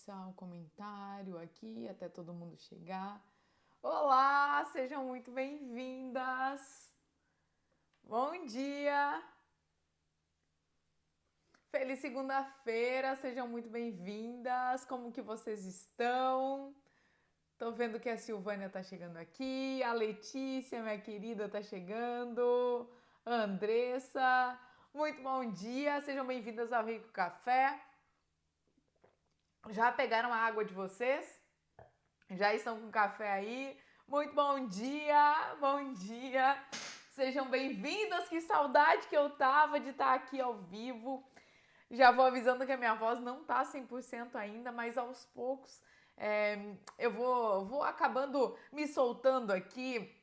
deixar um comentário aqui até todo mundo chegar. Olá, sejam muito bem-vindas. Bom dia. Feliz segunda-feira, sejam muito bem-vindas. Como que vocês estão? Tô vendo que a Silvânia tá chegando aqui, a Letícia, minha querida, tá chegando, a Andressa. Muito bom dia, sejam bem-vindas ao Rico Café. Já pegaram a água de vocês? Já estão com café aí? Muito bom dia, bom dia. Sejam bem-vindas, que saudade que eu tava de estar aqui ao vivo. Já vou avisando que a minha voz não tá 100% ainda, mas aos poucos eu vou acabando me soltando aqui.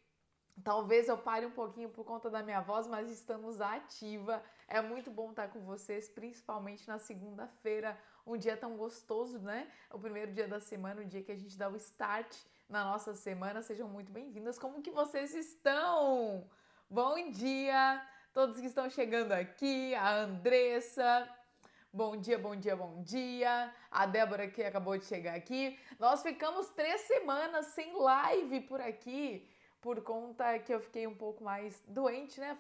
Talvez eu pare um pouquinho por conta da minha voz, mas estamos ativa. É muito bom estar com vocês, principalmente na segunda-feira, um dia tão gostoso, né? O primeiro dia da semana, o dia que a gente dá o start na nossa semana. Sejam muito bem-vindas. Como que vocês estão? Bom dia! Todos que estão chegando aqui, a Andressa. Bom dia, bom dia, bom dia. A Débora que acabou de chegar aqui. Nós ficamos 3 semanas sem live por aqui por conta que eu fiquei um pouco mais doente, né?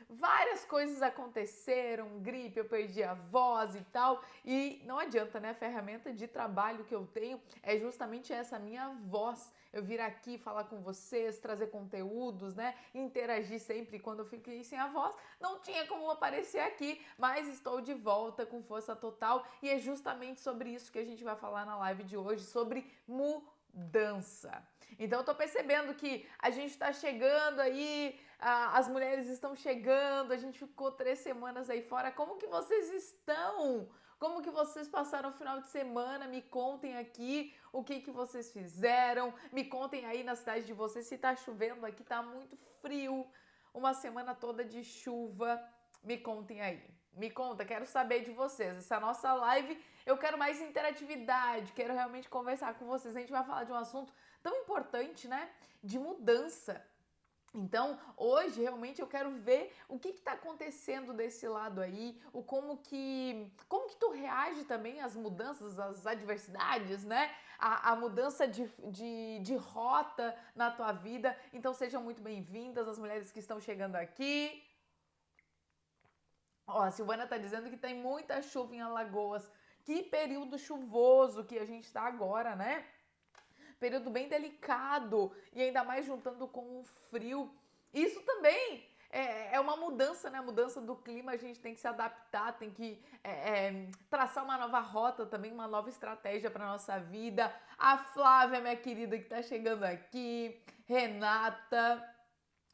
Várias coisas aconteceram, gripe, eu perdi a voz e tal. E não adianta, né? A ferramenta de trabalho que eu tenho é justamente essa minha voz. Eu vir aqui falar com vocês, trazer conteúdos, né? Interagir sempre. Quando eu fiquei sem a voz, não tinha como aparecer aqui, mas estou de volta com força total e é justamente sobre isso que a gente vai falar na live de hoje, sobre mudança. Então eu tô percebendo que a gente tá chegando aí, as mulheres estão chegando, a gente ficou 3 semanas aí fora. Como que vocês estão? Como que vocês passaram o final de semana? Me contem aqui o que vocês fizeram. Me contem aí na cidade de vocês se tá chovendo aqui, tá muito frio. Uma semana toda de chuva. Me contem aí. Me conta, quero saber de vocês. Essa nossa live, eu quero mais interatividade, quero realmente conversar com vocês. A gente vai falar de um assunto tão importante, né? De mudança. Então, hoje realmente eu quero ver o que está acontecendo desse lado aí, como que tu reage também às mudanças, às adversidades, né? A mudança de rota na tua vida. Então, sejam muito bem-vindas as mulheres que estão chegando aqui. Ó, a Silvana tá dizendo que tem muita chuva em Alagoas. Que período chuvoso que a gente tá agora, né? Período bem delicado e ainda mais juntando com o frio. Isso também é uma mudança, né? Mudança do clima, a gente tem que se adaptar, tem que traçar uma nova rota também, uma nova estratégia para nossa vida. A Flávia, minha querida, que tá chegando aqui, Renata.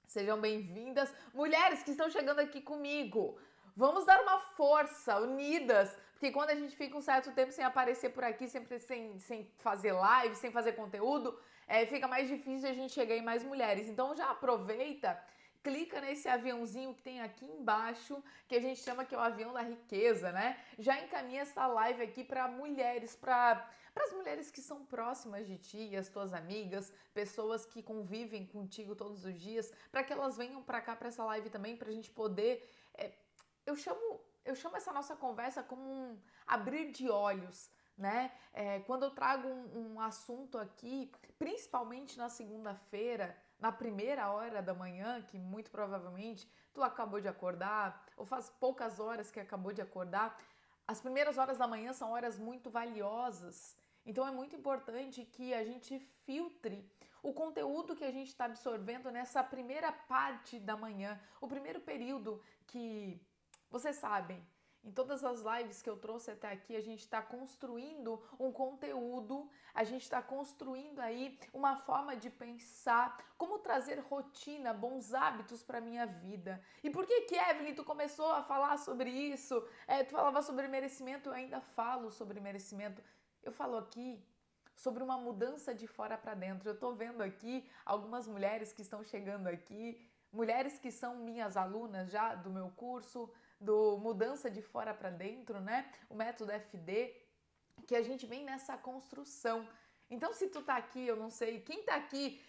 Sejam bem-vindas. Mulheres que estão chegando aqui comigo, vamos dar uma força, unidas, porque quando a gente fica um certo tempo sem aparecer por aqui, sempre sem fazer live, sem fazer conteúdo, fica mais difícil a gente chegar em mais mulheres. Então já aproveita, clica nesse aviãozinho que tem aqui embaixo, que a gente chama que é o avião da riqueza, né? Já encaminha essa live aqui para mulheres, para as mulheres que são próximas de ti, as tuas amigas, pessoas que convivem contigo todos os dias, para que elas venham para cá para essa live também, para a gente poder. Eu chamo essa nossa conversa como um abrir de olhos, né? Quando eu trago um assunto aqui, principalmente na segunda-feira, na primeira hora da manhã, que muito provavelmente tu acabou de acordar, ou faz poucas horas que acabou de acordar, as primeiras horas da manhã são horas muito valiosas. Então é muito importante que a gente filtre o conteúdo que a gente está absorvendo nessa primeira parte da manhã, o primeiro período que vocês sabem, em todas as lives que eu trouxe até aqui, a gente está construindo um conteúdo, a gente está construindo aí uma forma de pensar, como trazer rotina, bons hábitos para minha vida. E por que, Evelyn, tu começou a falar sobre isso? Tu falava sobre merecimento, eu ainda falo sobre merecimento. Eu falo aqui sobre uma mudança de fora para dentro. Eu tô vendo aqui algumas mulheres que estão chegando aqui, mulheres que são minhas alunas já do meu curso, do Mudança de Fora para Dentro, né? O método FD, que a gente vem nessa construção. Então, se tu tá aqui, eu não sei, quem tá aqui,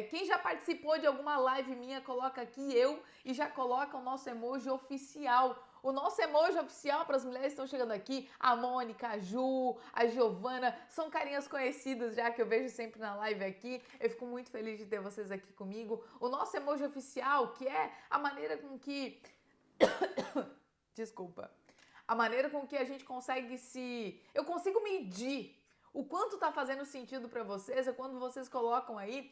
quem já participou de alguma live minha, coloca aqui eu e já coloca o nosso emoji oficial. O nosso emoji oficial para as mulheres que estão chegando aqui, a Mônica, a Ju, a Giovana, são carinhas conhecidas já que eu vejo sempre na live aqui. Eu fico muito feliz de ter vocês aqui comigo. O nosso emoji oficial, que é a maneira com que... Desculpa. A maneira com que a gente consegue eu consigo medir o quanto está fazendo sentido para vocês é quando vocês colocam aí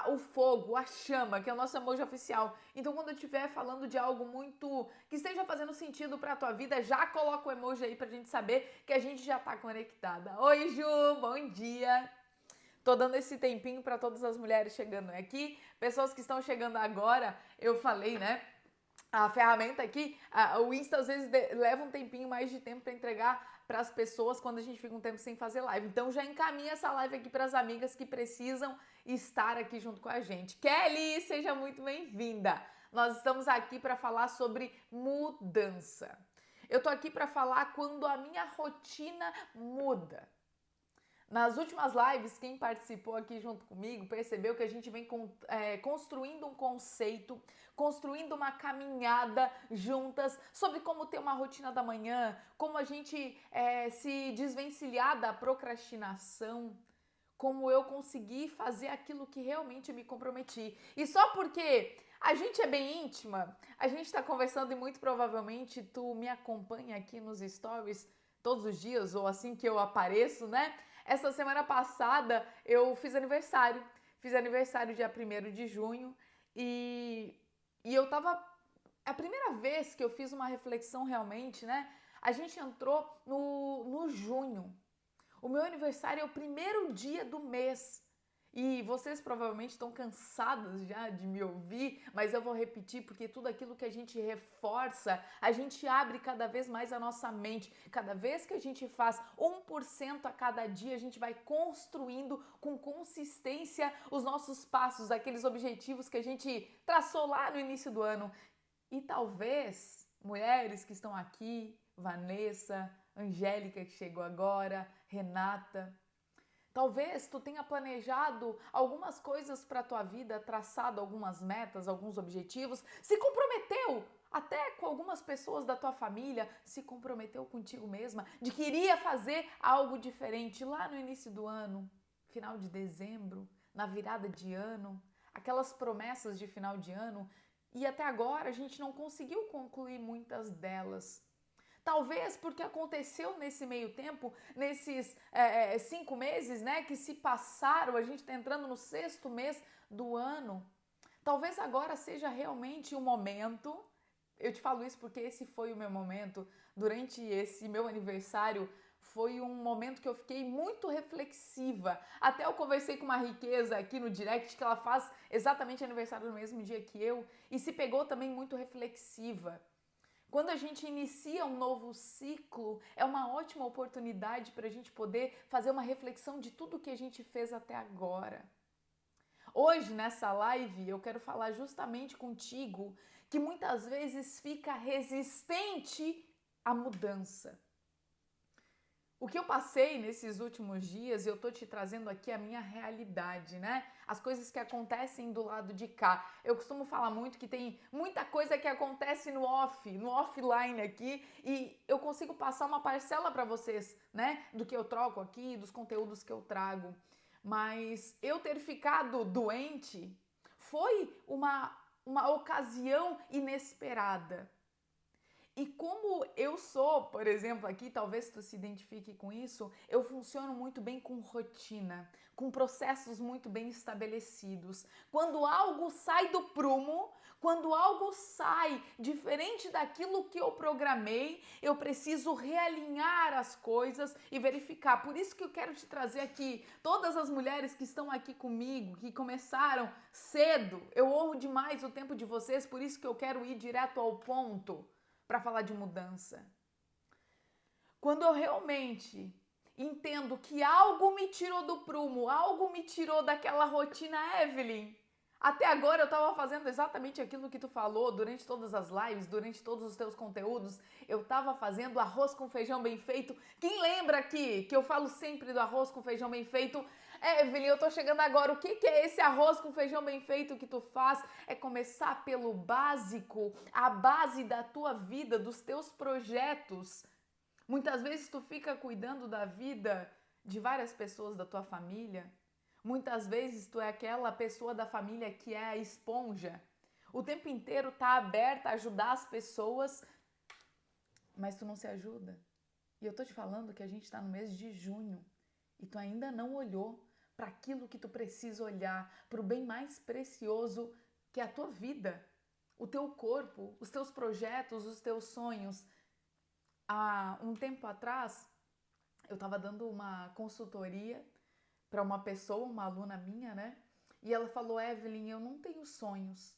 o fogo, a chama, que é o nosso emoji oficial. Então, quando eu estiver falando de algo muito que esteja fazendo sentido para a tua vida, já coloca o emoji aí para a gente saber que a gente já está conectada. Oi, Ju, bom dia! Tô dando esse tempinho para todas as mulheres chegando aqui, pessoas que estão chegando agora, eu falei, né? A ferramenta aqui, o Insta às vezes leva um tempinho mais de tempo para entregar para as pessoas quando a gente fica um tempo sem fazer live. Então já encaminha essa live aqui para as amigas que precisam estar aqui junto com a gente. Kelly, seja muito bem-vinda. Nós estamos aqui para falar sobre mudança. Eu tô aqui para falar quando a minha rotina muda. Nas últimas lives, quem participou aqui junto comigo percebeu que a gente vem construindo um conceito, construindo uma caminhada juntas sobre como ter uma rotina da manhã, como a gente se desvencilhar da procrastinação, como eu conseguir fazer aquilo que realmente me comprometi. E só porque a gente é bem íntima, a gente está conversando e muito provavelmente tu me acompanha aqui nos stories todos os dias ou assim que eu apareço, né? Essa semana passada eu fiz aniversário dia 1º de junho e eu tava... A primeira vez que eu fiz uma reflexão realmente, né? A gente entrou no junho. O meu aniversário é o primeiro dia do mês. E vocês provavelmente estão cansados já de me ouvir, mas eu vou repetir porque tudo aquilo que a gente reforça, a gente abre cada vez mais a nossa mente. Cada vez que a gente faz 1% a cada dia, a gente vai construindo com consistência os nossos passos, aqueles objetivos que a gente traçou lá no início do ano. E talvez, mulheres que estão aqui, Vanessa, Angélica que chegou agora, Renata... Talvez tu tenha planejado algumas coisas para a tua vida, traçado algumas metas, alguns objetivos, se comprometeu até com algumas pessoas da tua família, se comprometeu contigo mesma de que iria fazer algo diferente lá no início do ano, final de dezembro, na virada de ano, aquelas promessas de final de ano, e até agora a gente não conseguiu concluir muitas delas. Talvez porque aconteceu nesse meio tempo, nesses 5 meses, né, que se passaram, a gente está entrando no 6º mês do ano. Talvez agora seja realmente o momento, eu te falo isso porque esse foi o meu momento, durante esse meu aniversário, foi um momento que eu fiquei muito reflexiva. Até eu conversei com uma Riqueza aqui no direct, que ela faz exatamente aniversário no mesmo dia que eu, e se pegou também muito reflexiva. Quando a gente inicia um novo ciclo, é uma ótima oportunidade para a gente poder fazer uma reflexão de tudo que a gente fez até agora. Hoje, nessa live, eu quero falar justamente contigo que muitas vezes fica resistente à mudança. O que eu passei nesses últimos dias, eu tô te trazendo aqui a minha realidade, né? As coisas que acontecem do lado de cá. Eu costumo falar muito que tem muita coisa que acontece no offline aqui, e eu consigo passar uma parcela para vocês, né? Do que eu troco aqui, dos conteúdos que eu trago. Mas eu ter ficado doente foi uma ocasião inesperada. E como eu sou, por exemplo, aqui, talvez tu se identifique com isso, eu funciono muito bem com rotina, com processos muito bem estabelecidos. Quando algo sai do prumo, quando algo sai diferente daquilo que eu programei, eu preciso realinhar as coisas e verificar. Por isso que eu quero te trazer aqui todas as mulheres que estão aqui comigo, que começaram cedo. Eu honro demais o tempo de vocês, por isso que eu quero ir direto ao ponto para falar de mudança. Quando eu realmente entendo que algo me tirou do prumo, algo me tirou daquela rotina, Evelyn, Até agora eu estava fazendo exatamente aquilo que tu falou durante todas as lives, durante todos os teus conteúdos. Eu estava fazendo arroz com feijão bem feito. Quem lembra aqui que eu falo sempre do arroz com feijão bem feito? Evelyn, eu tô chegando agora. O que é esse arroz com feijão bem feito que tu faz? É começar pelo básico, a base da tua vida, dos teus projetos. Muitas vezes tu fica cuidando da vida de várias pessoas da tua família. Muitas vezes tu é aquela pessoa da família que é a esponja. O tempo inteiro tá aberta a ajudar as pessoas, mas tu não se ajuda. E eu tô te falando que a gente tá no mês de junho e tu ainda não olhou para aquilo que tu precisa olhar, para o bem mais precioso que é a tua vida, o teu corpo, os teus projetos, os teus sonhos. Há um tempo atrás, eu estava dando uma consultoria para uma pessoa, uma aluna minha, né? E ela falou: Evelyn, eu não tenho sonhos.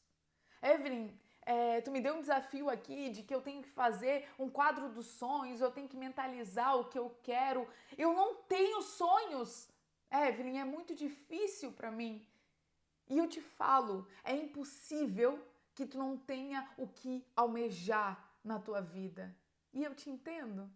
Evelyn, tu me deu um desafio aqui de que eu tenho que fazer um quadro dos sonhos, eu tenho que mentalizar o que eu quero. Eu não tenho sonhos. Evelyn, é muito difícil para mim. E eu te falo, é impossível que tu não tenha o que almejar na tua vida. E eu te entendo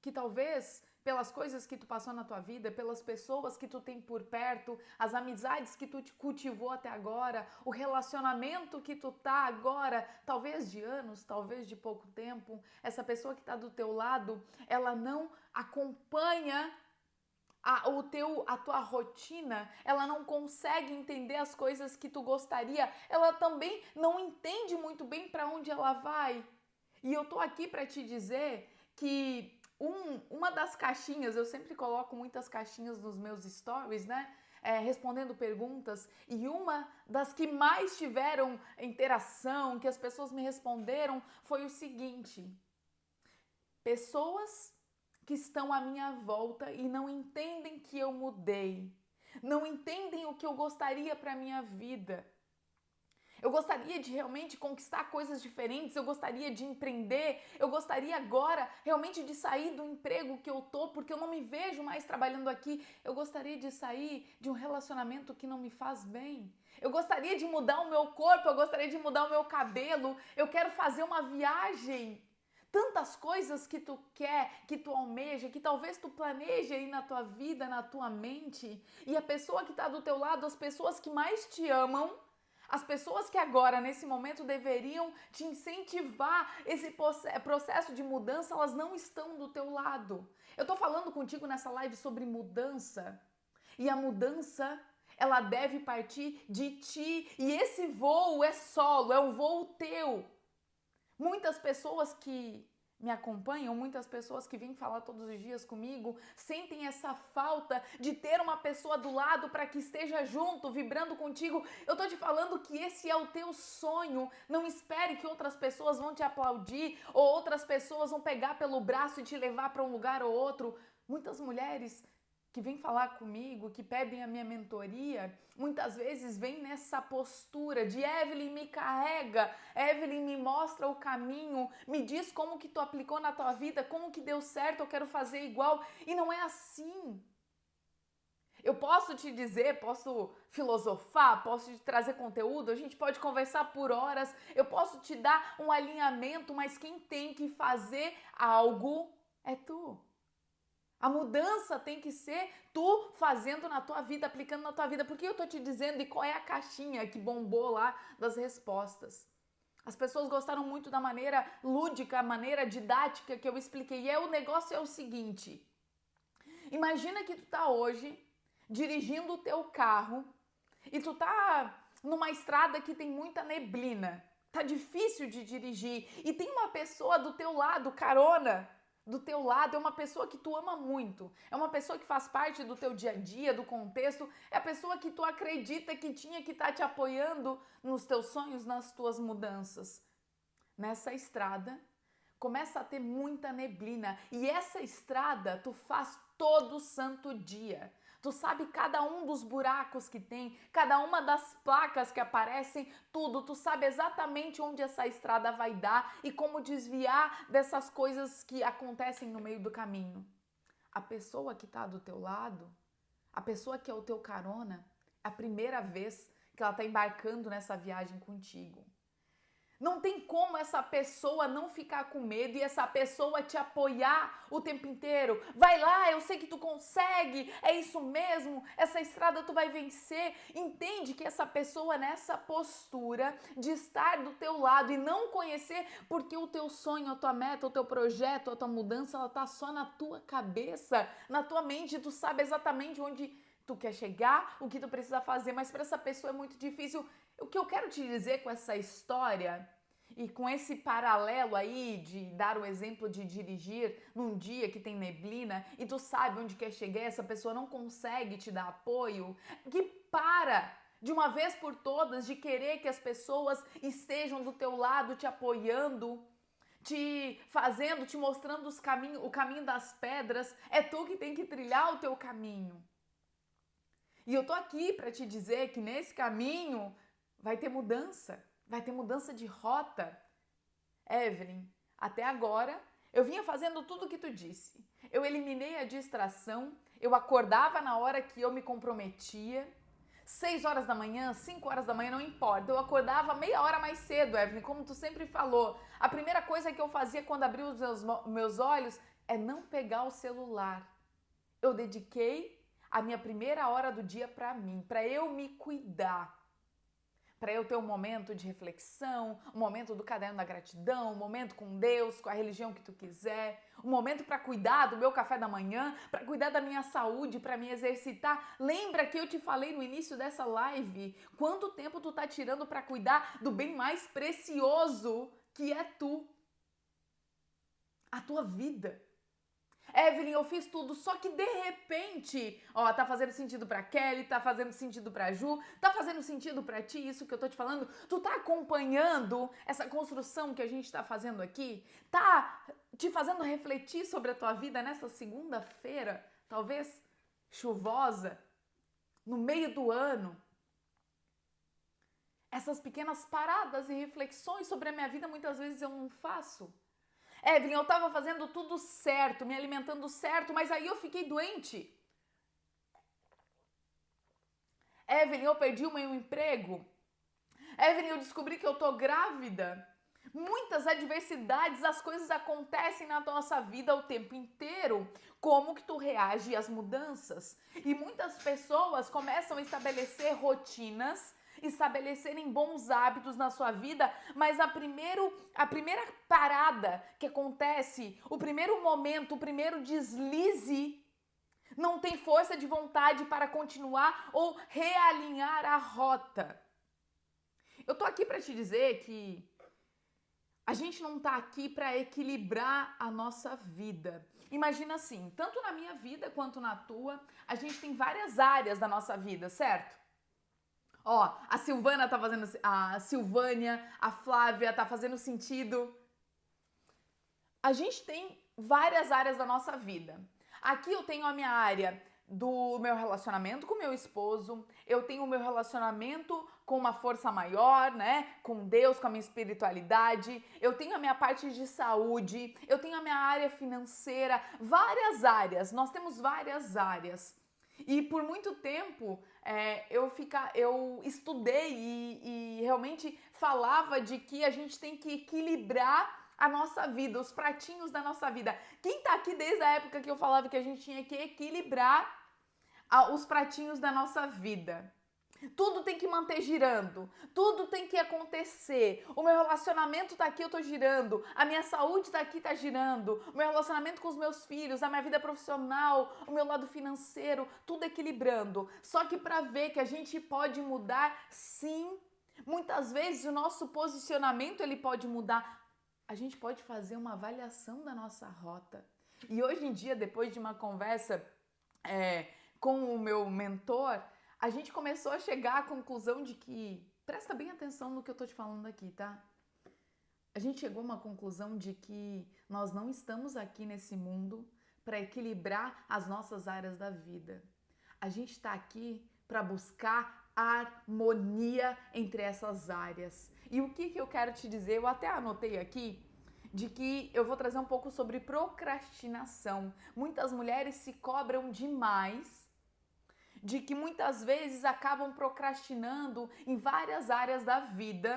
que talvez pelas coisas que tu passou na tua vida, pelas pessoas que tu tem por perto, as amizades que tu te cultivou até agora, o relacionamento que tu tá agora, talvez de anos, talvez de pouco tempo, essa pessoa que tá do teu lado, ela não acompanha a tua rotina, ela não consegue entender as coisas que tu gostaria, ela também não entende muito bem para onde ela vai. E eu tô aqui para te dizer que uma das caixinhas, eu sempre coloco muitas caixinhas nos meus stories, né? Respondendo perguntas, e uma das que mais tiveram interação, que as pessoas me responderam, foi o seguinte: pessoas que estão à minha volta e não entendem que eu mudei, não entendem o que eu gostaria para minha vida. Eu gostaria de realmente conquistar coisas diferentes, eu gostaria de empreender, eu gostaria agora realmente de sair do emprego que eu tô, porque eu não me vejo mais trabalhando aqui. Eu gostaria de sair de um relacionamento que não me faz bem. Eu gostaria de mudar o meu corpo, eu gostaria de mudar o meu cabelo, eu quero fazer uma viagem. Tantas coisas que tu quer, que tu almeja, que talvez tu planeje aí na tua vida, na tua mente. E a pessoa que está do teu lado, as pessoas que mais te amam, as pessoas que agora, nesse momento, deveriam te incentivar esse processo de mudança, elas não estão do teu lado. Eu tô falando contigo nessa live sobre mudança. E a mudança, ela deve partir de ti. E esse voo é solo, é um voo teu. Muitas pessoas que me acompanham, muitas pessoas que vêm falar todos os dias comigo, sentem essa falta de ter uma pessoa do lado para que esteja junto, vibrando contigo. Eu tô te falando que esse é o teu sonho. Não espere que outras pessoas vão te aplaudir ou outras pessoas vão pegar pelo braço e te levar para um lugar ou outro. Muitas mulheres que vêm falar comigo, que pedem a minha mentoria, muitas vezes vêm nessa postura de Evelyn, me carrega, Evelyn, me mostra o caminho, me diz como que tu aplicou na tua vida, como que deu certo, eu quero fazer igual. E não é assim. Eu posso te dizer, posso filosofar, posso te trazer conteúdo, a gente pode conversar por horas, eu posso te dar um alinhamento, mas quem tem que fazer algo é tu. A mudança tem que ser tu fazendo na tua vida, aplicando na tua vida. Porque eu tô te dizendo e qual é a caixinha que bombou lá das respostas. As pessoas gostaram muito da maneira lúdica, a maneira didática que eu expliquei. E o negócio é o seguinte: imagina que tu tá hoje dirigindo o teu carro e tu tá numa estrada que tem muita neblina. Tá difícil de dirigir e tem uma pessoa do teu lado, carona, do teu lado, é uma pessoa que tu ama muito, é uma pessoa que faz parte do teu dia a dia, do contexto, é a pessoa que tu acredita que tinha que estar te apoiando nos teus sonhos, nas tuas mudanças. Nessa estrada, começa a ter muita neblina e essa estrada tu faz todo santo dia. Tu sabe cada um dos buracos que tem, cada uma das placas que aparecem, tudo. Tu sabe exatamente onde essa estrada vai dar e como desviar dessas coisas que acontecem no meio do caminho. A pessoa que está do teu lado, a pessoa que é o teu carona, é a primeira vez que ela está embarcando nessa viagem contigo. Não tem como essa pessoa não ficar com medo e essa pessoa te apoiar o tempo inteiro. Vai lá, eu sei que tu consegue, é isso mesmo, essa estrada tu vai vencer. Entende que essa pessoa nessa postura de estar do teu lado e não conhecer, porque o teu sonho, a tua meta, o teu projeto, a tua mudança, ela tá só na tua cabeça, na tua mente, tu sabe exatamente onde tu quer chegar, o que tu precisa fazer, mas para essa pessoa é muito difícil. O que eu quero te dizer com essa história e com esse paralelo aí de dar o exemplo de dirigir num dia que tem neblina e tu sabe onde quer chegar, essa pessoa não consegue te dar apoio, que para de uma vez por todas de querer que as pessoas estejam do teu lado te apoiando, te fazendo, te mostrando o caminho das pedras. É tu que tem que trilhar o teu caminho. E eu tô aqui para te dizer que nesse caminho vai ter mudança de rota. Evelyn, até agora eu vinha fazendo tudo o que tu disse. Eu eliminei a distração, eu acordava na hora que eu me comprometia. 6 horas da manhã, 5 horas da manhã, não importa. Eu acordava meia hora mais cedo, Evelyn, como tu sempre falou. A primeira coisa que eu fazia quando abri os meus olhos é não pegar o celular. Eu dediquei a minha primeira hora do dia para mim, para eu me cuidar, para eu ter um momento de reflexão, um momento do caderno da gratidão, um momento com Deus, com a religião que tu quiser, um momento para cuidar do meu café da manhã, para cuidar da minha saúde, para me exercitar. Lembra que eu te falei no início dessa live quanto tempo tu tá tirando para cuidar do bem mais precioso que é tu, a tua vida. Evelyn, eu fiz tudo, só que de repente, ó, tá fazendo sentido pra Kelly, tá fazendo sentido pra Ju, tá fazendo sentido pra ti, isso que eu tô te falando? Tu tá acompanhando essa construção que a gente tá fazendo aqui? Tá te fazendo refletir sobre a tua vida nessa segunda-feira, talvez chuvosa, no meio do ano? Essas pequenas paradas e reflexões sobre a minha vida muitas vezes eu não faço. Evelyn, eu tava fazendo tudo certo, me alimentando certo, mas aí eu fiquei doente. Evelyn, eu perdi o meu emprego. Evelyn, eu descobri que eu tô grávida. Muitas adversidades, as coisas acontecem na nossa vida o tempo inteiro. Como que tu reage às mudanças? E muitas pessoas começam a estabelecer rotinas, estabelecerem bons hábitos na sua vida, mas a primeira parada que acontece, o primeiro momento, o primeiro deslize, não tem força de vontade para continuar ou realinhar a rota. Eu tô aqui para te dizer que a gente não tá aqui para equilibrar a nossa vida. Imagina assim, tanto na minha vida quanto na tua, a gente tem várias áreas da nossa vida, certo? Ó, a Silvana tá fazendo, a Silvânia, a Flávia tá fazendo sentido. A gente tem várias áreas da nossa vida. Aqui eu tenho a minha área do meu relacionamento com meu esposo, eu tenho o meu relacionamento com uma força maior, né? Com Deus, com a minha espiritualidade, eu tenho a minha parte de saúde, eu tenho a minha área financeira, várias áreas, nós temos várias áreas. E por muito tempo eu estudei e realmente falava de que a gente tem que equilibrar a nossa vida, os pratinhos da nossa vida. Quem tá aqui desde a época que eu falava que a gente tinha que equilibrar os pratinhos da nossa vida? Tudo tem que manter girando, tudo tem que acontecer. O meu relacionamento tá aqui, eu tô girando. A minha saúde tá aqui, tá girando. O meu relacionamento com os meus filhos, a minha vida profissional, o meu lado financeiro, tudo equilibrando. Só que para ver que a gente pode mudar, sim. Muitas vezes o nosso posicionamento ele pode mudar. A gente pode fazer uma avaliação da nossa rota. E hoje em dia, depois de uma conversa com o meu mentor, a gente começou a chegar à conclusão de que, presta bem atenção no que eu tô te falando aqui, tá? A gente chegou a uma conclusão de que nós não estamos aqui nesse mundo para equilibrar as nossas áreas da vida. A gente está aqui para buscar harmonia entre essas áreas. E o que eu quero te dizer, eu até anotei aqui, de que eu vou trazer um pouco sobre procrastinação. Muitas mulheres se cobram demais de que muitas vezes acabam procrastinando em várias áreas da vida,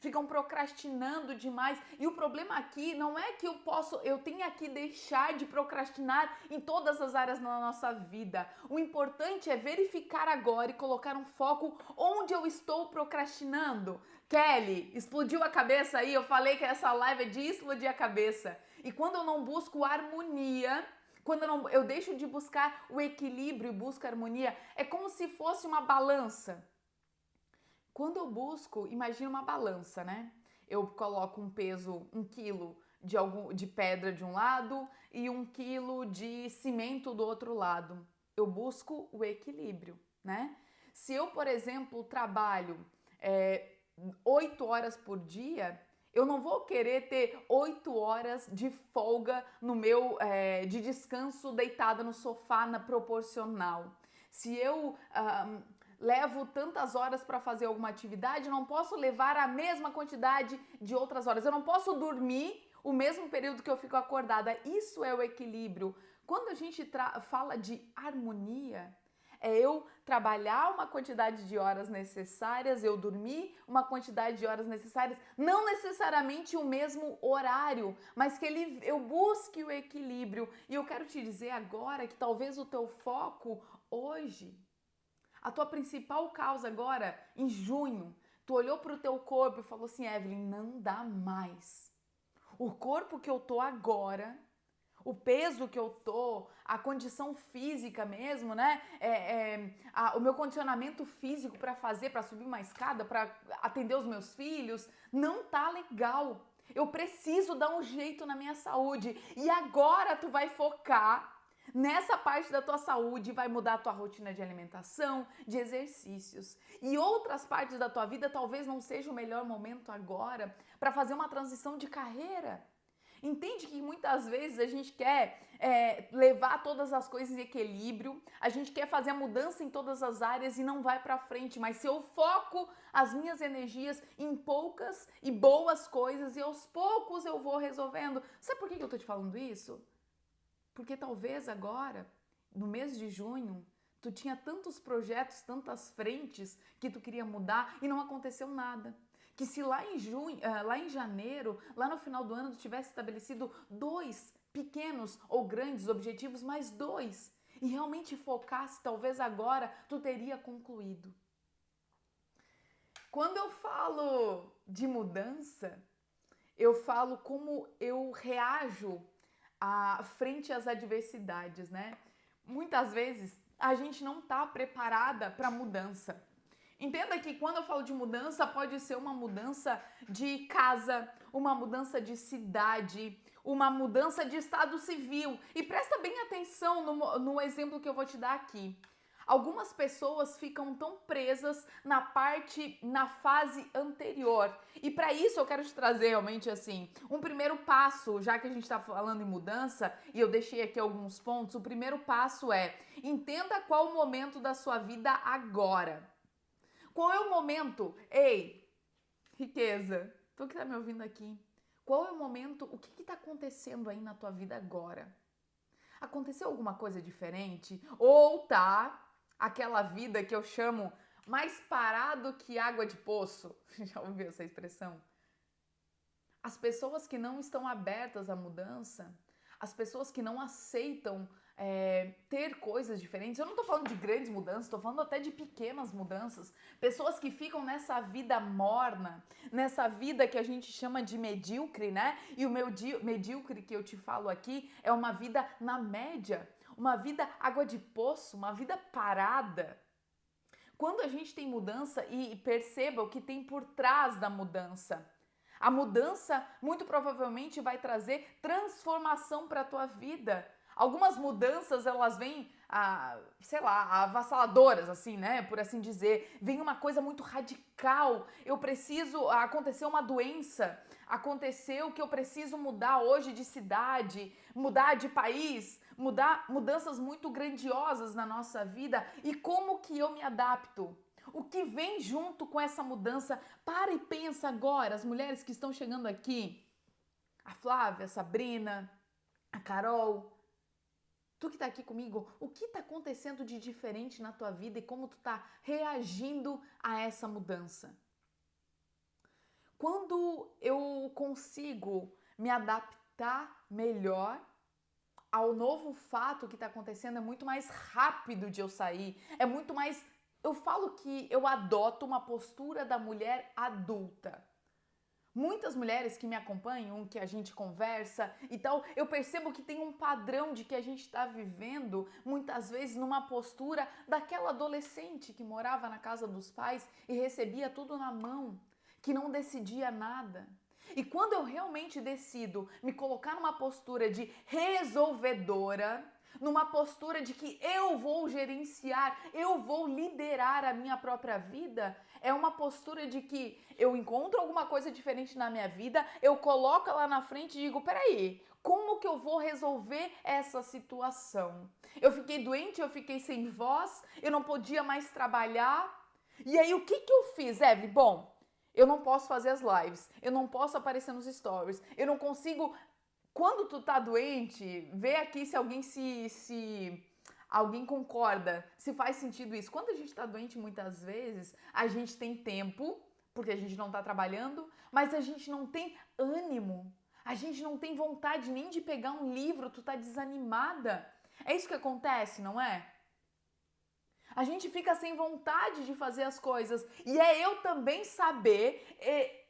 ficam procrastinando demais. E o problema aqui não é que eu tenha que deixar de procrastinar em todas as áreas da nossa vida. O importante é verificar agora e colocar um foco onde eu estou procrastinando. Kelly, explodiu a cabeça aí? Eu falei que essa live é de explodir a cabeça. E quando eu não busco harmonia, quando eu deixo de buscar o equilíbrio e busco a harmonia, é como se fosse uma balança. Quando eu busco, imagina uma balança, né? Eu coloco um peso, 1 quilo de pedra de um lado e 1 quilo de cimento do outro lado. Eu busco o equilíbrio, né? Se eu, por exemplo, trabalho 8 horas por dia, eu não vou querer ter 8 horas de folga no meu de descanso deitada no sofá na proporcional. Se eu levo tantas horas para fazer alguma atividade, eu não posso levar a mesma quantidade de outras horas. Eu não posso dormir o mesmo período que eu fico acordada. Isso é o equilíbrio. Quando a gente fala de harmonia, é eu trabalhar uma quantidade de horas necessárias, eu dormir uma quantidade de horas necessárias, não necessariamente o mesmo horário, mas que eu busque o equilíbrio. E eu quero te dizer agora que talvez o teu foco hoje, a tua principal causa agora, em junho, tu olhou para o teu corpo e falou assim, Evelyn, não dá mais. O corpo que eu tô agora, o peso que eu tô, a condição física mesmo, né? O meu condicionamento físico para subir uma escada, para atender os meus filhos, não tá legal. Eu preciso dar um jeito na minha saúde. E agora tu vai focar nessa parte da tua saúde, vai mudar a tua rotina de alimentação, de exercícios. E outras partes da tua vida talvez não seja o melhor momento agora para fazer uma transição de carreira. Entende que muitas vezes a gente quer levar todas as coisas em equilíbrio, a gente quer fazer a mudança em todas as áreas e não vai para frente, mas se eu foco as minhas energias em poucas e boas coisas e aos poucos eu vou resolvendo. Sabe por que eu tô te falando isso? Porque talvez agora, no mês de junho, tu tinha tantos projetos, tantas frentes que tu queria mudar e não aconteceu nada. Que se lá em janeiro, lá no final do ano, tu tivesse estabelecido 2 pequenos ou grandes objetivos, mais 2, e realmente focasse, talvez agora tu teria concluído. Quando eu falo de mudança, eu falo como eu reajo frente às adversidades, né? Muitas vezes a gente não está preparada para mudança. Entenda que quando eu falo de mudança, pode ser uma mudança de casa, uma mudança de cidade, uma mudança de estado civil. E presta bem atenção no exemplo que eu vou te dar aqui. Algumas pessoas ficam tão presas na fase anterior. E para isso eu quero te trazer realmente assim, um primeiro passo, já que a gente está falando em mudança, e eu deixei aqui alguns pontos, o primeiro passo é, entenda qual o momento da sua vida agora. Qual é o momento? Ei, riqueza, tu que tá me ouvindo aqui, qual é o momento, o que está acontecendo aí na tua vida agora? Aconteceu alguma coisa diferente? Ou tá aquela vida que eu chamo mais parado que água de poço? Já ouviu essa expressão? As pessoas que não estão abertas à mudança, as pessoas que não aceitam ter coisas diferentes. Eu não tô falando de grandes mudanças, tô falando até de pequenas mudanças. Pessoas que ficam nessa vida morna, nessa vida que a gente chama de medíocre, né? E o medíocre que eu te falo aqui é uma vida na média, uma vida água de poço, uma vida parada. Quando a gente tem mudança, e perceba o que tem por trás da mudança. A mudança muito provavelmente vai trazer transformação para a tua vida. Algumas mudanças, elas vêm, avassaladoras, assim, né? Por assim dizer. Vem uma coisa muito radical. Aconteceu uma doença. Aconteceu que eu preciso mudar hoje de cidade, mudar de país, mudanças muito grandiosas na nossa vida. E como que eu me adapto? O que vem junto com essa mudança? Para e pensa agora, as mulheres que estão chegando aqui. A Flávia, a Sabrina, a Carol. Tu que tá aqui comigo, o que tá acontecendo de diferente na tua vida e como tu tá reagindo a essa mudança? Quando eu consigo me adaptar melhor ao novo fato que está acontecendo, é muito mais rápido de eu sair, é muito mais. Eu falo que eu adoto uma postura da mulher adulta. Muitas mulheres que me acompanham, que a gente conversa e tal, eu percebo que tem um padrão de que a gente está vivendo, muitas vezes, numa postura daquela adolescente que morava na casa dos pais e recebia tudo na mão, que não decidia nada. E quando eu realmente decido me colocar numa postura de resolvedora, numa postura de que eu vou gerenciar, eu vou liderar a minha própria vida, é uma postura de que eu encontro alguma coisa diferente na minha vida, eu coloco lá na frente e digo, peraí, como que eu vou resolver essa situação? Eu fiquei doente, eu fiquei sem voz, eu não podia mais trabalhar, e aí o que eu fiz, Evelyn? Bom, eu não posso fazer as lives, eu não posso aparecer nos stories, eu não consigo. Quando tu tá doente, vê aqui se alguém alguém concorda, se faz sentido isso. Quando a gente tá doente, muitas vezes, a gente tem tempo, porque a gente não tá trabalhando, mas a gente não tem ânimo. A gente não tem vontade nem de pegar um livro, tu tá desanimada. É isso que acontece, não é? A gente fica sem vontade de fazer as coisas. E é eu também saber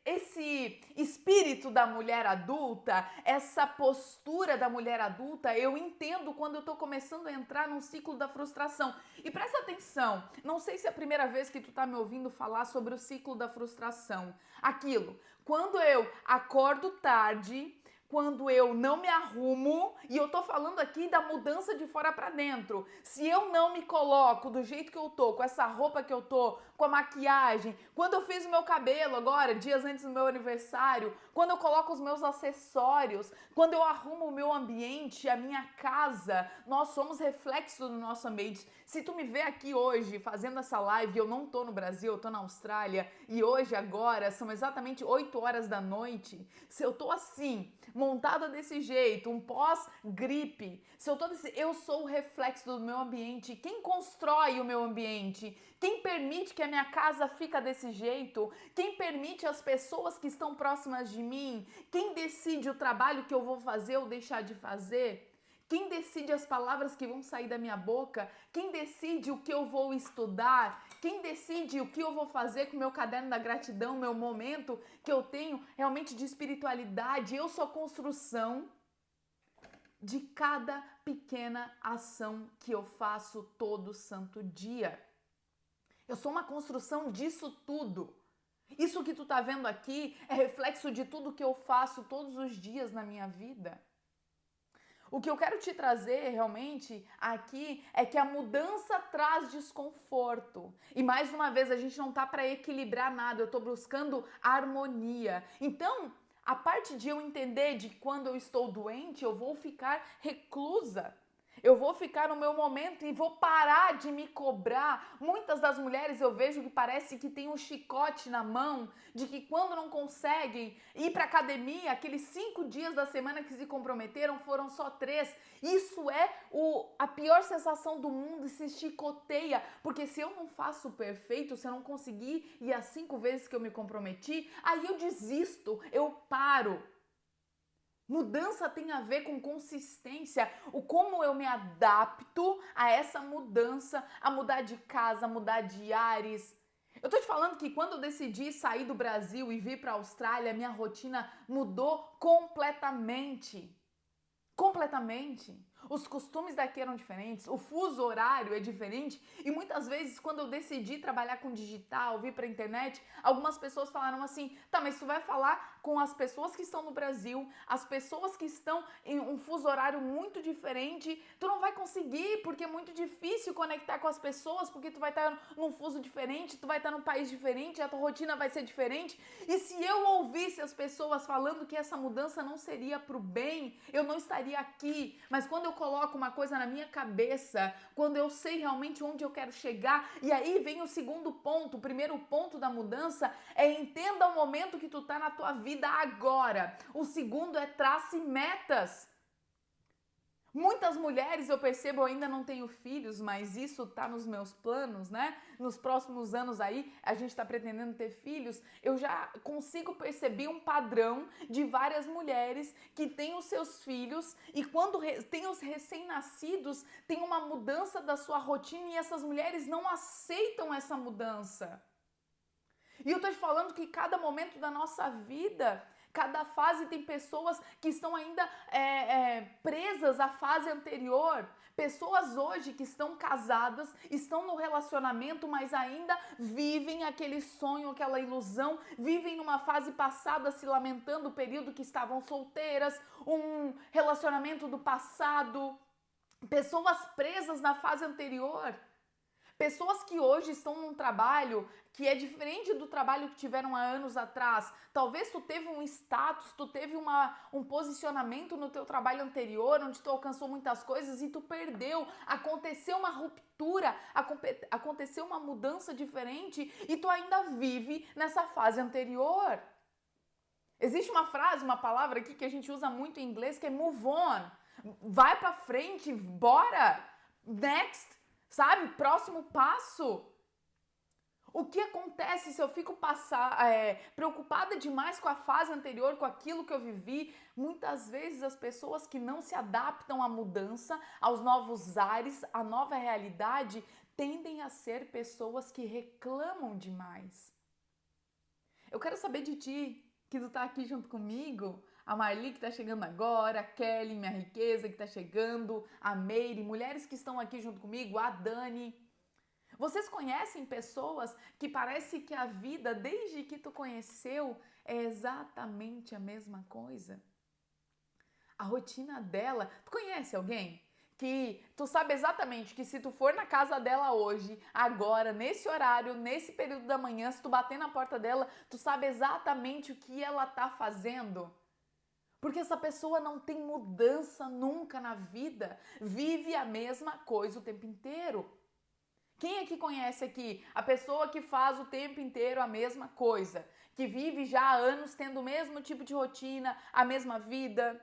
esse espírito da mulher adulta, essa postura da mulher adulta, eu entendo quando eu tô começando a entrar num ciclo da frustração. E presta atenção, não sei se é a primeira vez que tu tá me ouvindo falar sobre o ciclo da frustração. Aquilo, quando eu acordo tarde, quando eu não me arrumo, e eu tô falando aqui da mudança de fora pra dentro. Se eu não me coloco do jeito que eu tô, com essa roupa que eu tô, com a maquiagem, quando eu fiz o meu cabelo agora, dias antes do meu aniversário, quando eu coloco os meus acessórios, quando eu arrumo o meu ambiente, a minha casa, nós somos reflexo do nosso ambiente. Se tu me vê aqui hoje fazendo essa live, eu não tô no Brasil, eu tô na Austrália, e hoje agora são exatamente 8 horas da noite, se eu tô assim, montada desse jeito, um pós-gripe, se eu tô eu sou o reflexo do meu ambiente. Quem constrói o meu ambiente? Quem permite que a minha casa fica desse jeito? Quem permite as pessoas que estão próximas de mim? Quem decide o trabalho que eu vou fazer ou deixar de fazer? Quem decide as palavras que vão sair da minha boca? Quem decide o que eu vou estudar? Quem decide o que eu vou fazer com o meu caderno da gratidão, meu momento que eu tenho realmente de espiritualidade? Eu sou construção de cada pequena ação que eu faço todo santo dia. Eu sou uma construção disso tudo. Isso que tu tá vendo aqui é reflexo de tudo que eu faço todos os dias na minha vida. O que eu quero te trazer realmente aqui é que a mudança traz desconforto. E mais uma vez, a gente não tá para equilibrar nada, eu tô buscando harmonia. Então, a parte de eu entender de quando eu estou doente, eu vou ficar reclusa. Eu vou ficar no meu momento e vou parar de me cobrar. Muitas das mulheres eu vejo que parece que tem um chicote na mão, de que quando não conseguem ir para academia, aqueles 5 dias da semana que se comprometeram foram só 3. Isso é a pior sensação do mundo, se chicoteia, porque se eu não faço perfeito, se eu não conseguir ir as 5 vezes que eu me comprometi, aí eu desisto, eu paro. Mudança tem a ver com consistência, o como eu me adapto a essa mudança, a mudar de casa, a mudar de ares. Eu tô te falando que quando eu decidi sair do Brasil e vir para a Austrália, minha rotina mudou completamente. Completamente. Os costumes daqui eram diferentes, o fuso horário é diferente e muitas vezes quando eu decidi trabalhar com digital, vir para a internet, algumas pessoas falaram assim, tá, mas tu vai falar com as pessoas que estão no Brasil, as pessoas que estão em um fuso horário muito diferente, tu não vai conseguir porque é muito difícil conectar com as pessoas porque tu vai estar num fuso diferente, tu vai estar num país diferente, a tua rotina vai ser diferente e se eu ouvisse as pessoas falando que essa mudança não seria pro bem, eu não estaria aqui, mas quando eu coloco uma coisa na minha cabeça, quando eu sei realmente onde eu quero chegar, e aí vem o segundo ponto, o primeiro ponto da mudança é entenda o momento que tu tá na tua vida agora. O segundo é trace metas. Muitas mulheres, eu percebo, eu ainda não tenho filhos, mas isso tá nos meus planos, né? Nos próximos anos aí, a gente tá pretendendo ter filhos. Eu já consigo perceber um padrão de várias mulheres que têm os seus filhos e quando tem os recém-nascidos, tem uma mudança da sua rotina e essas mulheres não aceitam essa mudança. E eu tô te falando que cada momento da nossa vida, cada fase tem pessoas que estão ainda presas à fase anterior. Pessoas hoje que estão casadas, estão no relacionamento, mas ainda vivem aquele sonho, aquela ilusão, vivem numa fase passada se lamentando o período que estavam solteiras, um relacionamento do passado. Pessoas presas na fase anterior. Pessoas que hoje estão num trabalho que é diferente do trabalho que tiveram há anos atrás. Talvez tu teve um status, tu teve um posicionamento no teu trabalho anterior, onde tu alcançou muitas coisas e tu perdeu. Aconteceu uma ruptura, aconteceu uma mudança diferente e tu ainda vive nessa fase anterior. Existe uma frase, uma palavra aqui que a gente usa muito em inglês que é move on. Vai pra frente, bora! Next! Sabe? Próximo passo. O que acontece se eu fico preocupada demais com a fase anterior, com aquilo que eu vivi? Muitas vezes as pessoas que não se adaptam à mudança, aos novos ares, à nova realidade, tendem a ser pessoas que reclamam demais. Eu quero saber de ti, que tu tá aqui junto comigo, a Marli que tá chegando agora, a Kelly, minha riqueza que tá chegando, a Meire, mulheres que estão aqui junto comigo, a Dani. Vocês conhecem pessoas que parece que a vida, desde que tu conheceu, é exatamente a mesma coisa? A rotina dela, tu conhece alguém? Que tu sabe exatamente que se tu for na casa dela hoje, agora, nesse horário, nesse período da manhã, se tu bater na porta dela, tu sabe exatamente o que ela tá fazendo? Porque essa pessoa não tem mudança nunca na vida, vive a mesma coisa o tempo inteiro. Quem é que conhece aqui a pessoa que faz o tempo inteiro a mesma coisa? Que vive já há anos tendo o mesmo tipo de rotina, a mesma vida?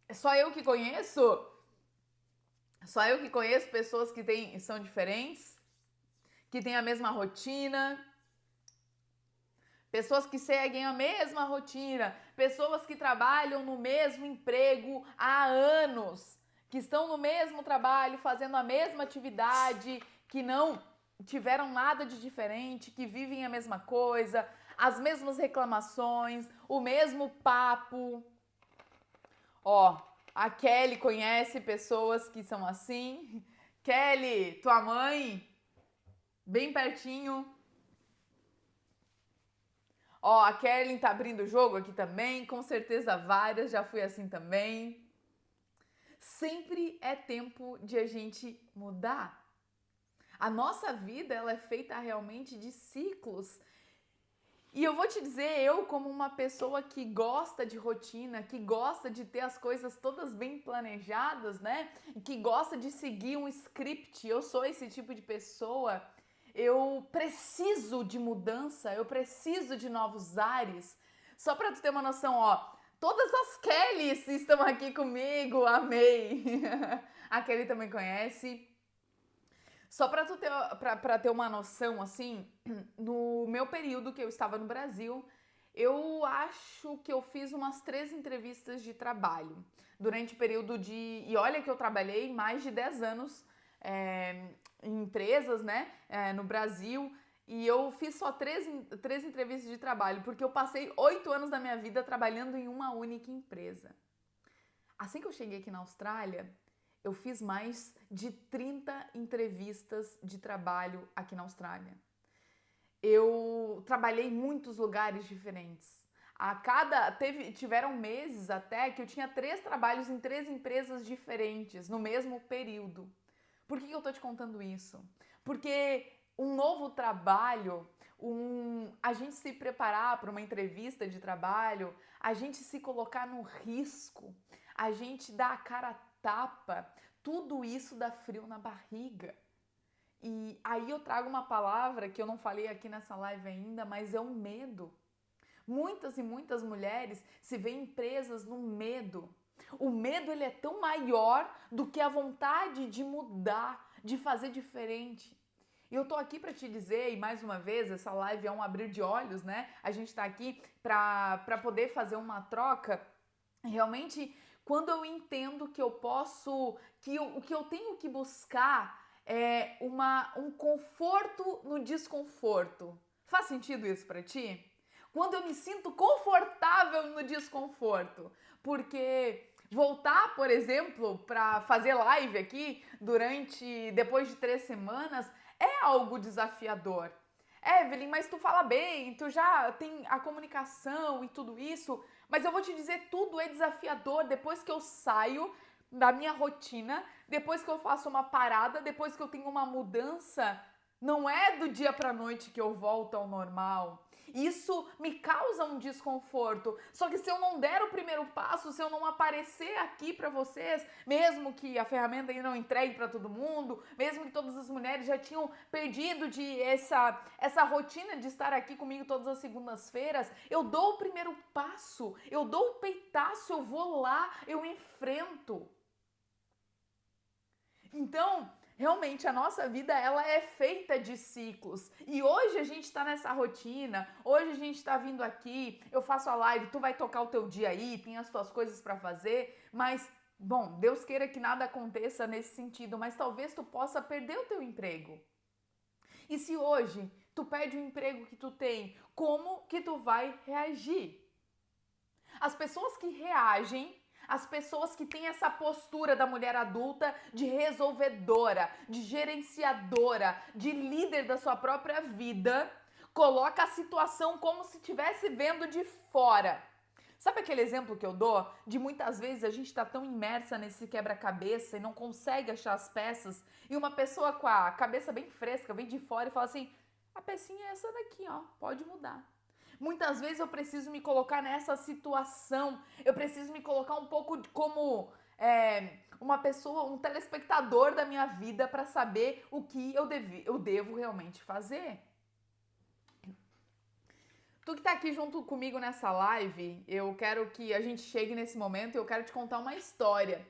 É só eu que conheço? Só eu que conheço pessoas que são diferentes? Que têm a mesma rotina? Pessoas que seguem a mesma rotina, pessoas que trabalham no mesmo emprego há anos, que estão no mesmo trabalho, fazendo a mesma atividade, que não tiveram nada de diferente, que vivem a mesma coisa, as mesmas reclamações, o mesmo papo. Ó, a Kelly conhece pessoas que são assim. Kelly, tua mãe, bem pertinho. Ó, a Kerlin tá abrindo o jogo aqui também, com certeza várias, já fui assim também. Sempre é tempo de a gente mudar. A nossa vida, ela é feita realmente de ciclos. E eu vou te dizer, eu como uma pessoa que gosta de rotina, que gosta de ter as coisas todas bem planejadas, né? Que gosta de seguir um script, eu sou esse tipo de pessoa. Eu preciso de mudança, eu preciso de novos ares. Só pra tu ter uma noção, ó, todas as Kellys estão aqui comigo, amei. A Kelly também conhece. Só pra ter uma noção, assim, no meu período que eu estava no Brasil, eu acho que eu fiz umas 3 entrevistas de trabalho. Durante o período de... E olha que eu trabalhei mais de 10 anos em empresas, né, no Brasil. E eu fiz só 3 entrevistas de trabalho, porque eu passei 8 anos da minha vida trabalhando em uma única empresa. Assim que eu cheguei aqui na Austrália, eu fiz mais de 30 entrevistas de trabalho aqui na Austrália. Eu trabalhei em muitos lugares diferentes. Tiveram meses até que eu tinha 3 trabalhos em 3 empresas diferentes no mesmo período. Por que eu tô te contando isso? Porque um novo trabalho, a gente se preparar para uma entrevista de trabalho, a gente se colocar no risco, a gente dar a cara a tapa, tudo isso dá frio na barriga. E aí eu trago uma palavra que eu não falei aqui nessa live ainda, mas é o medo. Muitas e muitas mulheres se veem presas no medo. O medo ele é tão maior do que a vontade de mudar, de fazer diferente. E eu tô aqui para te dizer, e mais uma vez, essa live é um abrir de olhos, né? A gente tá aqui para poder fazer uma troca. Realmente, quando eu entendo que eu posso, o que eu tenho que buscar é um conforto no desconforto. Faz sentido isso para ti? Quando eu me sinto confortável no desconforto, porque voltar, por exemplo, para fazer live aqui depois de 3 semanas é algo desafiador. Evelyn, mas tu fala bem, tu já tem a comunicação e tudo isso, mas eu vou te dizer, tudo é desafiador depois que eu saio da minha rotina, depois que eu faço uma parada, depois que eu tenho uma mudança, não é do dia pra noite que eu volto ao normal. Isso me causa um desconforto. Só que se eu não der o primeiro passo, se eu não aparecer aqui para vocês, mesmo que a ferramenta ainda não entregue para todo mundo, mesmo que todas as mulheres já tinham perdido essa rotina de estar aqui comigo todas as segundas-feiras, eu dou o primeiro passo, eu dou o peitaço, eu vou lá, eu enfrento. Então, realmente a nossa vida ela é feita de ciclos e hoje a gente está nessa rotina, hoje a gente está vindo aqui, eu faço a live, tu vai tocar o teu dia aí, tem as tuas coisas para fazer, mas bom, Deus queira que nada aconteça nesse sentido, mas talvez tu possa perder o teu emprego. E se hoje tu perde o emprego que tu tem, como que tu vai reagir? As pessoas que reagem, as pessoas que têm essa postura da mulher adulta de resolvedora, de gerenciadora, de líder da sua própria vida, coloca a situação como se estivesse vendo de fora. Sabe aquele exemplo que eu dou de muitas vezes a gente está tão imersa nesse quebra-cabeça e não consegue achar as peças e uma pessoa com a cabeça bem fresca vem de fora e fala assim, a pecinha é essa daqui, ó, pode mudar. Muitas vezes eu preciso me colocar nessa situação, eu preciso me colocar um pouco como uma pessoa, um telespectador da minha vida para saber o que eu devo realmente fazer. Tu que tá aqui junto comigo nessa live, eu quero que a gente chegue nesse momento e eu quero te contar uma história.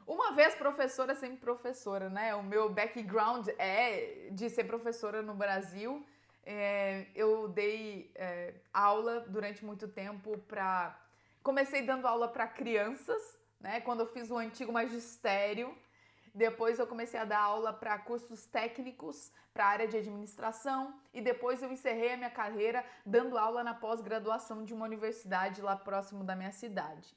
Uma vez professora, sempre professora, né? O meu background é de ser professora no Brasil. Eu dei aula durante muito tempo para... Comecei dando aula para crianças, né? Quando eu fiz o antigo magistério. Depois eu comecei a dar aula para cursos técnicos, para a área de administração. E depois eu encerrei a minha carreira dando aula na pós-graduação de uma universidade lá próximo da minha cidade.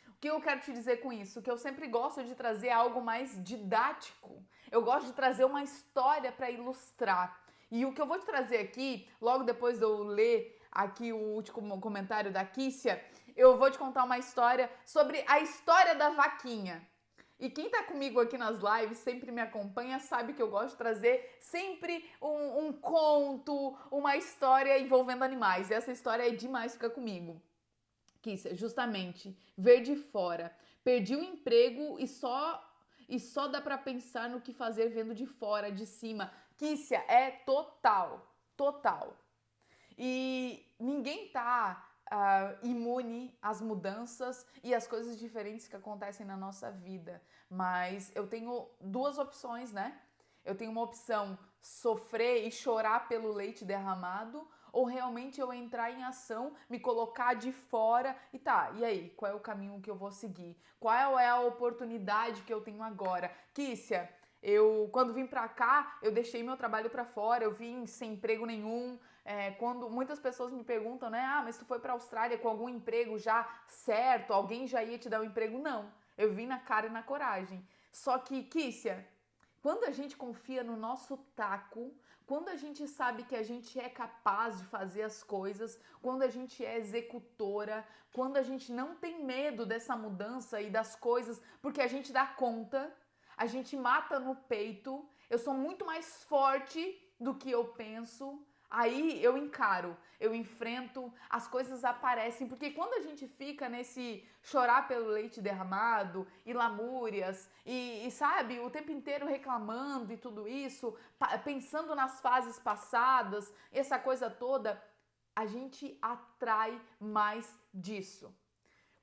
O que eu quero te dizer com isso? Que eu sempre gosto de trazer algo mais didático. Eu gosto de trazer uma história para ilustrar. E o que eu vou te trazer aqui, logo depois de eu ler aqui o último comentário da Kícia, eu vou te contar uma história sobre a história da vaquinha. E quem tá comigo aqui nas lives, sempre me acompanha, sabe que eu gosto de trazer sempre um conto, uma história envolvendo animais. E essa história é demais, fica comigo. Kícia, justamente, ver de fora. Perdi o emprego e só dá pra pensar no que fazer vendo de fora, de cima. Kícia, é total, total. E ninguém tá imune às mudanças e às coisas diferentes que acontecem na nossa vida. Mas eu tenho duas opções, né? Eu tenho uma opção, sofrer e chorar pelo leite derramado, ou realmente eu entrar em ação, me colocar de fora e tá, e aí, qual é o caminho que eu vou seguir? Qual é a oportunidade que eu tenho agora? Kícia, quando vim pra cá, eu deixei meu trabalho pra fora, eu vim sem emprego nenhum. Quando muitas pessoas me perguntam, né, mas tu foi pra Austrália com algum emprego já certo, alguém já ia te dar um emprego? Não, eu vim na cara e na coragem. Só que, Kícia, quando a gente confia no nosso taco, quando a gente sabe que a gente é capaz de fazer as coisas, quando a gente é executora, quando a gente não tem medo dessa mudança e das coisas, porque a gente dá conta, a gente mata no peito, eu sou muito mais forte do que eu penso, aí eu encaro, eu enfrento, as coisas aparecem, porque quando a gente fica nesse chorar pelo leite derramado e lamúrias e sabe, o tempo inteiro reclamando e tudo isso, pensando nas fases passadas, essa coisa toda, a gente atrai mais disso.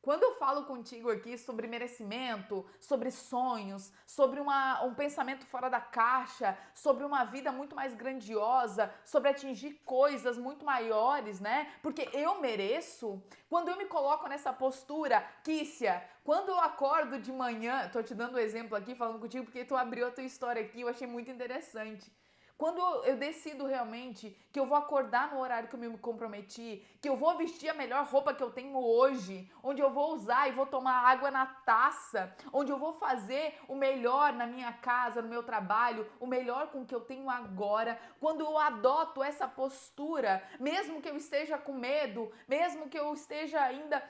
Quando eu falo contigo aqui sobre merecimento, sobre sonhos, sobre um pensamento fora da caixa, sobre uma vida muito mais grandiosa, sobre atingir coisas muito maiores, né? Porque eu mereço. Quando eu me coloco nessa postura, Kícia, quando eu acordo de manhã, tô te dando um exemplo aqui, falando contigo, porque tu abriu a tua história aqui, eu achei muito interessante. Quando eu decido realmente que eu vou acordar no horário que eu me comprometi, que eu vou vestir a melhor roupa que eu tenho hoje, onde eu vou usar e vou tomar água na taça, onde eu vou fazer o melhor na minha casa, no meu trabalho, o melhor com o que eu tenho agora, quando eu adoto essa postura, mesmo que eu esteja com medo, mesmo que eu esteja ainda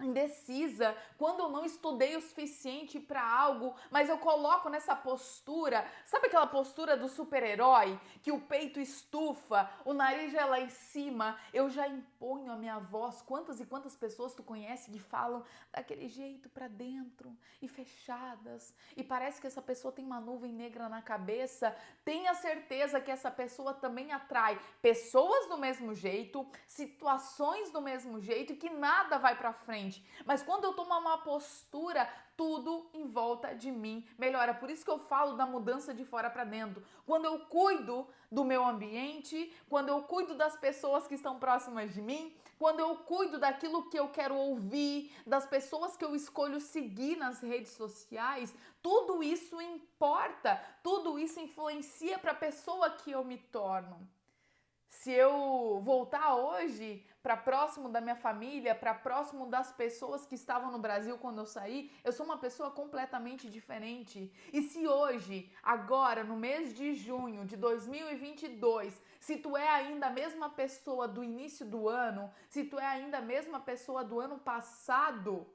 indecisa, quando eu não estudei o suficiente para algo, mas eu coloco nessa postura, sabe aquela postura do super-herói, que o peito estufa, o nariz já é lá em cima, eu já imponho a minha voz. Quantas e quantas pessoas tu conhece que falam daquele jeito para dentro e fechadas, e parece que essa pessoa tem uma nuvem negra na cabeça? Tenha certeza que essa pessoa também atrai pessoas do mesmo jeito, situações do mesmo jeito, e que nada vai para frente. Mas quando eu tomo uma postura, tudo em volta de mim melhora. Por isso que eu falo da mudança de fora para dentro. Quando eu cuido do meu ambiente, quando eu cuido das pessoas que estão próximas de mim, quando eu cuido daquilo que eu quero ouvir, das pessoas que eu escolho seguir nas redes sociais, tudo isso importa, tudo isso influencia para a pessoa que eu me torno. Se eu voltar hoje para próximo da minha família, para próximo das pessoas que estavam no Brasil quando eu saí, eu sou uma pessoa completamente diferente. E se hoje, agora, no mês de junho de 2022, se tu é ainda a mesma pessoa do início do ano, se tu é ainda a mesma pessoa do ano passado,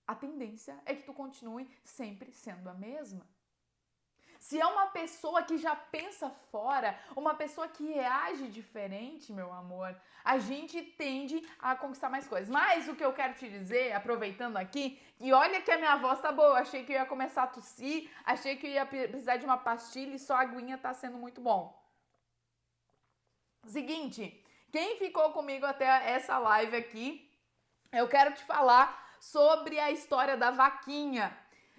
a tendência é que tu continue sempre sendo a mesma. Se é uma pessoa que já pensa fora, uma pessoa que reage diferente, meu amor, a gente tende a conquistar mais coisas. Mas o que eu quero te dizer, aproveitando aqui, e olha que a minha voz tá boa, eu achei que eu ia começar a tossir, achei que eu ia precisar de uma pastilha e só a aguinha tá sendo muito bom. Seguinte, quem ficou comigo até essa live aqui, eu quero te falar sobre a história da vaquinha.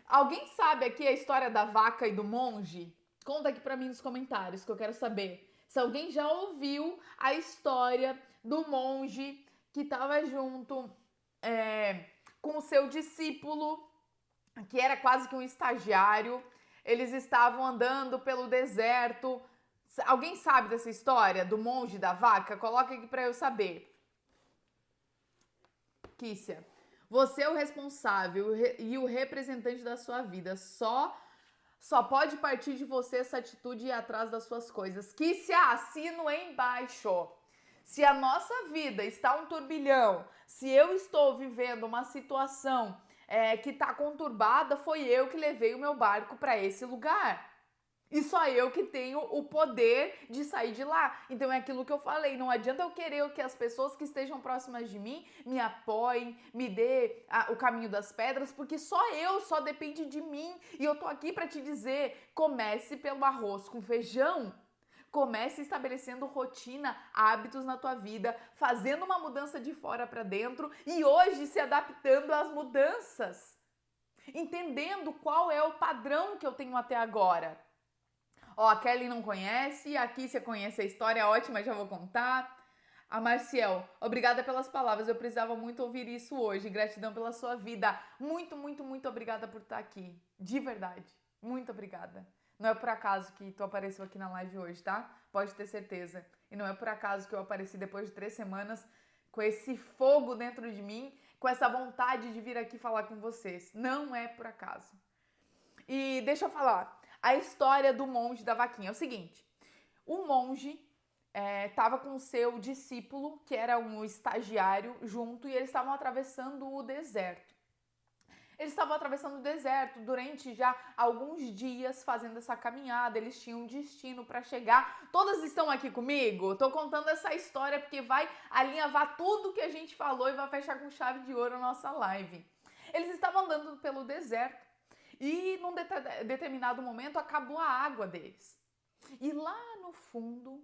Alguém sabe aqui a história da vaca e do monge? Conta aqui pra mim nos comentários que eu quero saber. Se alguém já ouviu a história do monge que estava junto com o seu discípulo, que era quase que um estagiário. Eles estavam andando pelo deserto. Alguém sabe dessa história do monge e da vaca? Coloca aqui pra eu saber. Kícia, você é o responsável e o representante da sua vida. Só pode partir de você essa atitude e ir atrás das suas coisas. Kícia, assino embaixo. Se a nossa vida está um turbilhão, se eu estou vivendo uma situação que está conturbada, foi eu que levei o meu barco para esse lugar. E só eu que tenho o poder de sair de lá. Então é aquilo que eu falei, não adianta eu querer que as pessoas que estejam próximas de mim me apoiem, me dê o caminho das pedras, porque só depende de mim. E eu tô aqui para te dizer, comece pelo arroz com feijão. Comece estabelecendo rotina, hábitos na tua vida, fazendo uma mudança de fora para dentro e hoje se adaptando às mudanças. Entendendo qual é o padrão que eu tenho até agora. Ó, a Kelly não conhece, aqui você conhece a história, ótima, já vou contar. A Marciel, obrigada pelas palavras, eu precisava muito ouvir isso hoje, gratidão pela sua vida. Muito, muito, muito obrigada por estar aqui, de verdade, muito obrigada. Não é por acaso que tu apareceu aqui na live hoje, tá? Pode ter certeza. E não é por acaso que eu apareci depois de 3 semanas com esse fogo dentro de mim, com essa vontade de vir aqui falar com vocês. Não é por acaso. E deixa eu falar, a história do monge da vaquinha é o seguinte: o monge estava com o seu discípulo, que era um estagiário, junto, e eles estavam atravessando o deserto. Eles estavam atravessando o deserto durante já alguns dias fazendo essa caminhada. Eles tinham um destino para chegar. Todas estão aqui comigo? Tô contando essa história porque vai alinhavar tudo que a gente falou e vai fechar com chave de ouro a nossa live. Eles estavam andando pelo deserto e num determinado momento acabou a água deles. E lá no fundo,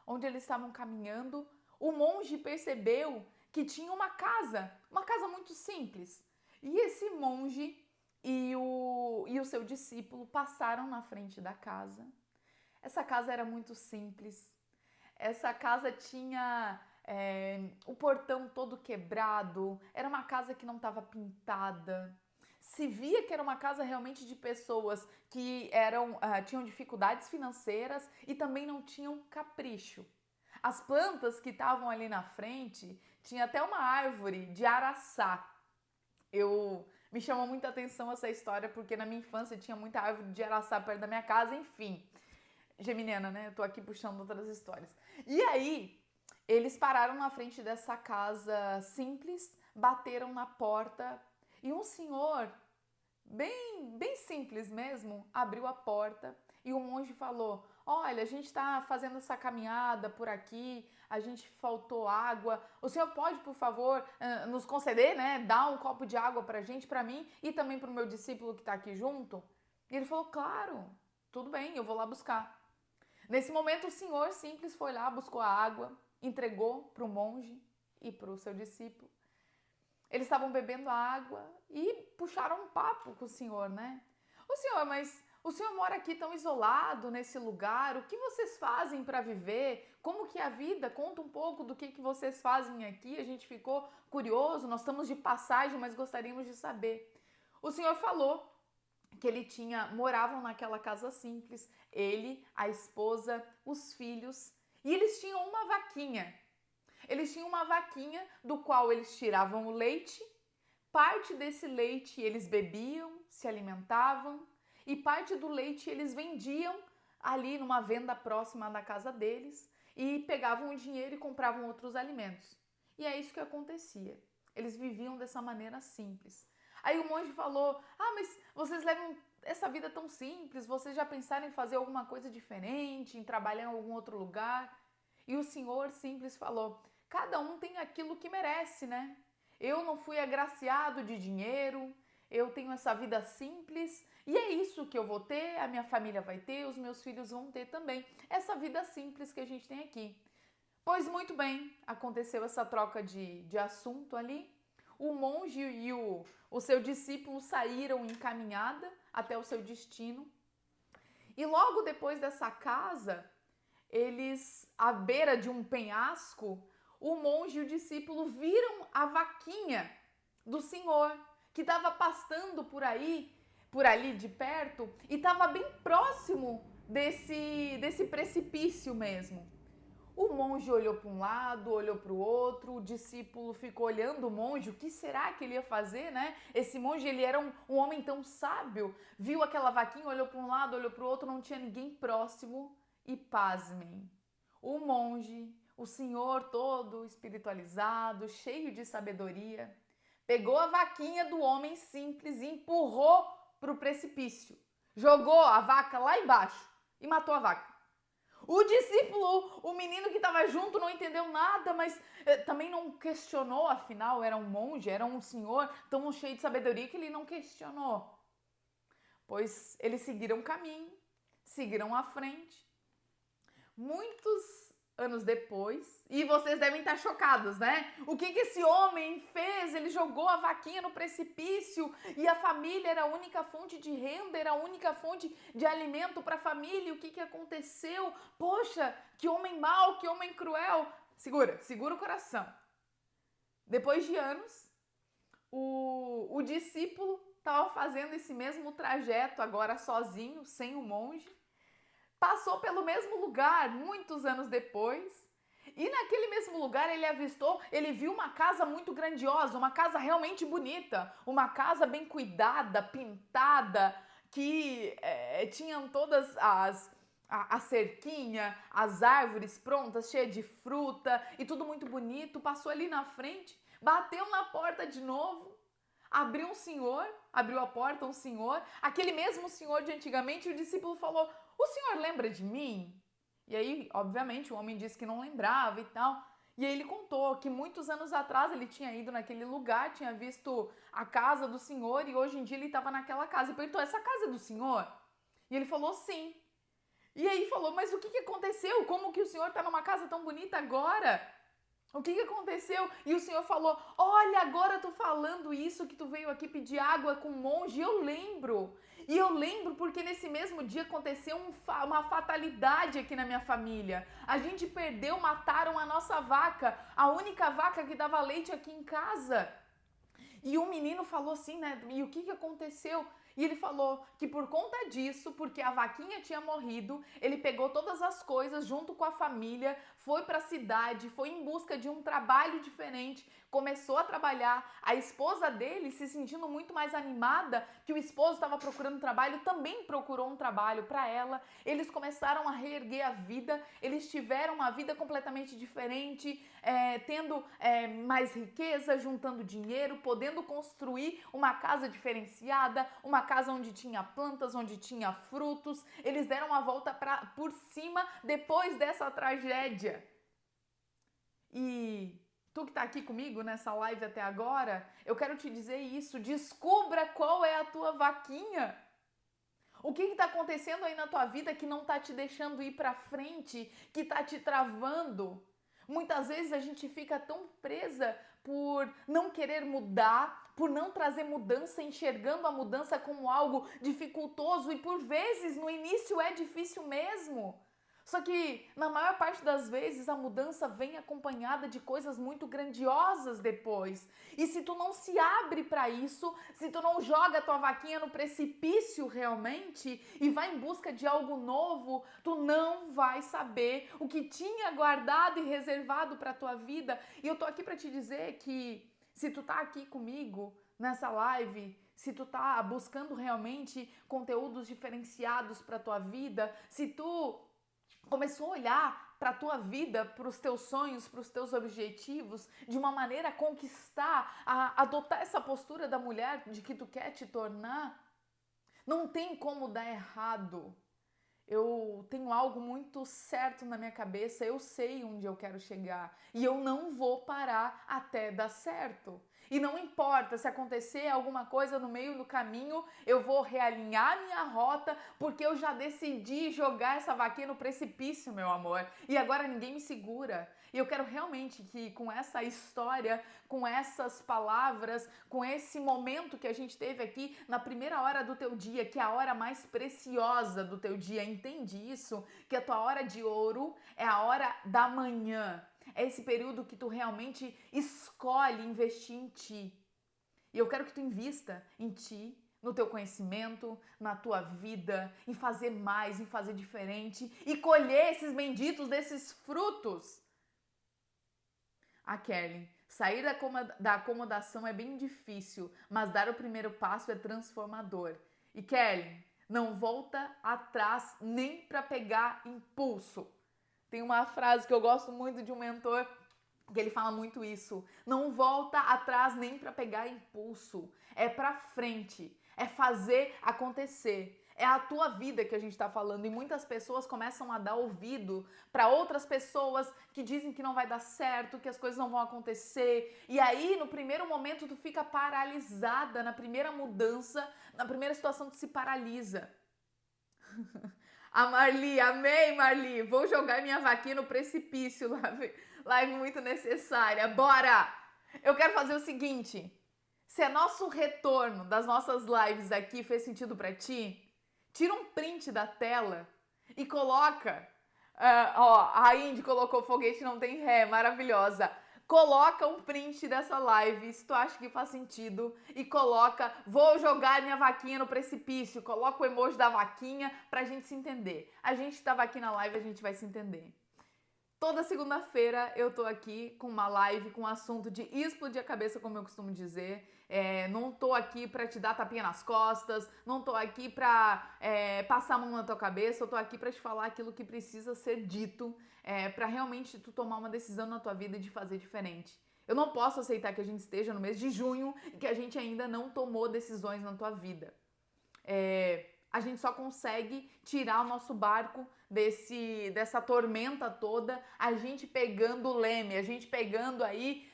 onde eles estavam caminhando, o monge percebeu que tinha uma casa muito simples. E esse monge e o seu discípulo passaram na frente da casa. Essa casa era muito simples. Essa casa tinha o portão todo quebrado. Era uma casa que não estava pintada. Se via que era uma casa realmente de pessoas que tinham dificuldades financeiras e também não tinham capricho. As plantas que estavam ali na frente, tinha até uma árvore de araçá. Me chamou muita atenção essa história, porque na minha infância tinha muita árvore de araçá perto da minha casa, enfim. Geminiana, né? Eu tô aqui puxando outras histórias. E aí, eles pararam na frente dessa casa simples, bateram na porta e um senhor, bem simples mesmo, abriu a porta e o monge falou: olha, a gente está fazendo essa caminhada por aqui, a gente faltou água. O senhor pode, por favor, nos conceder, né? Dar um copo de água pra gente, pra mim e também pro meu discípulo que tá aqui junto? E ele falou: claro, tudo bem, eu vou lá buscar. Nesse momento, o senhor simples foi lá, buscou a água, entregou pro monge e pro seu discípulo. Eles estavam bebendo água e puxaram um papo com o senhor, né? O senhor, mas o senhor mora aqui tão isolado nesse lugar, o que vocês fazem para viver? Como que é a vida? Conta um pouco do que vocês fazem aqui, a gente ficou curioso, nós estamos de passagem, mas gostaríamos de saber. O senhor falou que moravam naquela casa simples, ele, a esposa, os filhos, e eles tinham uma vaquinha. Eles tinham uma vaquinha do qual eles tiravam o leite, parte desse leite eles bebiam, se alimentavam, e parte do leite eles vendiam ali numa venda próxima da casa deles e pegavam o dinheiro e compravam outros alimentos. E é isso que acontecia. Eles viviam dessa maneira simples. Aí o monge falou: mas vocês levam essa vida tão simples, vocês já pensaram em fazer alguma coisa diferente, em trabalhar em algum outro lugar? E o senhor simples falou: cada um tem aquilo que merece, né? Eu não fui agraciado de dinheiro, eu tenho essa vida simples e é isso que eu vou ter, a minha família vai ter, os meus filhos vão ter também. Essa vida simples que a gente tem aqui. Pois muito bem, aconteceu essa troca de assunto ali. O monge e o seu discípulo saíram em caminhada até o seu destino. E logo depois dessa casa, eles, à beira de um penhasco, o monge e o discípulo viram a vaquinha do senhor, que estava pastando por ali de perto, e estava bem próximo desse precipício mesmo. O monge olhou para um lado, olhou para o outro, o discípulo ficou olhando o monge, o que será que ele ia fazer, né? Esse monge, ele era um homem tão sábio, viu aquela vaquinha, olhou para um lado, olhou para o outro, não tinha ninguém próximo e pasmem. O monge, o senhor todo espiritualizado, cheio de sabedoria, pegou a vaquinha do homem simples e empurrou para o precipício. Jogou a vaca lá embaixo e matou a vaca. O discípulo, o menino que estava junto, não entendeu nada, mas também não questionou, afinal era um monge, era um senhor tão cheio de sabedoria que ele não questionou. Pois eles seguiram o caminho, seguiram à frente. Muitos anos depois, e vocês devem estar chocados, né? O que esse homem fez? Ele jogou a vaquinha no precipício e a família era a única fonte de renda, era a única fonte de alimento para a família. O que aconteceu? Poxa, que homem mau, que homem cruel. Segura o coração. Depois de anos, o discípulo estava fazendo esse mesmo trajeto, agora sozinho, sem o monge. Passou pelo mesmo lugar muitos anos depois e naquele mesmo lugar ele viu uma casa muito grandiosa, uma casa realmente bonita, uma casa bem cuidada, pintada, que tinham todas a cerquinha, as árvores prontas, cheia de fruta e tudo muito bonito. Passou ali na frente, bateu na porta de novo. abriu a porta um senhor, aquele mesmo senhor de antigamente, e o discípulo falou: o senhor lembra de mim? E aí, obviamente, o homem disse que não lembrava e tal. E aí ele contou que muitos anos atrás ele tinha ido naquele lugar, tinha visto a casa do senhor e hoje em dia ele estava naquela casa. E perguntou: essa casa é do senhor? E ele falou: sim. E aí falou: mas o que aconteceu? Como que o senhor está numa casa tão bonita agora? O que aconteceu? E o senhor falou: olha, agora tu falando isso, que tu veio aqui pedir água com um monge, eu lembro. E eu lembro porque nesse mesmo dia aconteceu uma fatalidade aqui na minha família. A gente perdeu, mataram a nossa vaca, a única vaca que dava leite aqui em casa. E o menino falou assim, né? E o que aconteceu? E ele falou que por conta disso, porque a vaquinha tinha morrido, ele pegou todas as coisas junto com a família, foi para a cidade, foi em busca de um trabalho diferente, começou a trabalhar. A esposa dele, se sentindo muito mais animada que o esposo estava procurando trabalho, também procurou um trabalho para ela. Eles começaram a reerguer a vida, eles tiveram uma vida completamente diferente, tendo mais riqueza, juntando dinheiro, podendo construir uma casa diferenciada, uma casa onde tinha plantas, onde tinha frutos. Eles deram a volta por cima depois dessa tragédia. E tu que tá aqui comigo nessa live até agora, eu quero te dizer isso: descubra qual é a tua vaquinha. O que está acontecendo aí na tua vida que não está te deixando ir para frente, que está te travando? Muitas vezes a gente fica tão presa por não querer mudar, por não trazer mudança, enxergando a mudança como algo dificultoso e por vezes no início é difícil mesmo. Só que na maior parte das vezes a mudança vem acompanhada de coisas muito grandiosas depois. E se tu não se abre para isso, se tu não joga a tua vaquinha no precipício realmente e vai em busca de algo novo, tu não vai saber o que tinha guardado e reservado para tua vida. E eu tô aqui para te dizer que se tu tá aqui comigo nessa live, se tu tá buscando realmente conteúdos diferenciados para tua vida, se tu começou a olhar para a tua vida, para os teus sonhos, para os teus objetivos, de uma maneira a conquistar, a adotar essa postura da mulher de que tu quer te tornar, não tem como dar errado. Eu tenho algo muito certo na minha cabeça, eu sei onde eu quero chegar e eu não vou parar até dar certo. E não importa se acontecer alguma coisa no meio do caminho, eu vou realinhar minha rota porque eu já decidi jogar essa vaquinha no precipício, meu amor. E agora ninguém me segura. E eu quero realmente que com essa história, com essas palavras, com esse momento que a gente teve aqui na primeira hora do teu dia, que é a hora mais preciosa do teu dia, entende isso? Que a tua hora de ouro é a hora da manhã. É esse período que tu realmente escolhe investir em ti. E eu quero que tu invista em ti, no teu conhecimento, na tua vida, em fazer mais, em fazer diferente e colher esses benditos desses frutos. A Kelly, sair da acomodação é bem difícil, mas dar o primeiro passo é transformador. E Kelly, não volta atrás nem para pegar impulso. Tem uma frase que eu gosto muito de um mentor que ele fala muito isso. Não volta atrás nem para pegar impulso. É para frente. É fazer acontecer. É a tua vida que a gente está falando. E muitas pessoas começam a dar ouvido para outras pessoas que dizem que não vai dar certo, que as coisas não vão acontecer. E aí, no primeiro momento, tu fica paralisada. Na primeira mudança, na primeira situação, tu se paralisa. A Marli, amei, Marli. Vou jogar minha vaquinha no precipício. Live muito necessária. Bora! Eu quero fazer o seguinte. Se é nosso retorno das nossas lives aqui fez sentido pra ti, tira um print da tela e coloca. A Indy colocou foguete não tem ré, maravilhosa. Coloca um print dessa live, se tu acha que faz sentido, e coloca, vou jogar minha vaquinha no precipício, coloca o emoji da vaquinha pra gente se entender. A gente tava aqui na live, a gente vai se entender. Toda segunda-feira eu tô aqui com uma live com um assunto de explodir a cabeça, como eu costumo dizer. Não tô aqui pra te dar tapinha nas costas, não tô aqui pra passar a mão na tua cabeça, eu tô aqui pra te falar aquilo que precisa ser dito, pra realmente tu tomar uma decisão na tua vida de fazer diferente. Eu não posso aceitar que a gente esteja no mês de junho e que a gente ainda não tomou decisões na tua vida. A gente só consegue tirar o nosso barco dessa tormenta toda, a gente pegando o leme, a gente pegando aí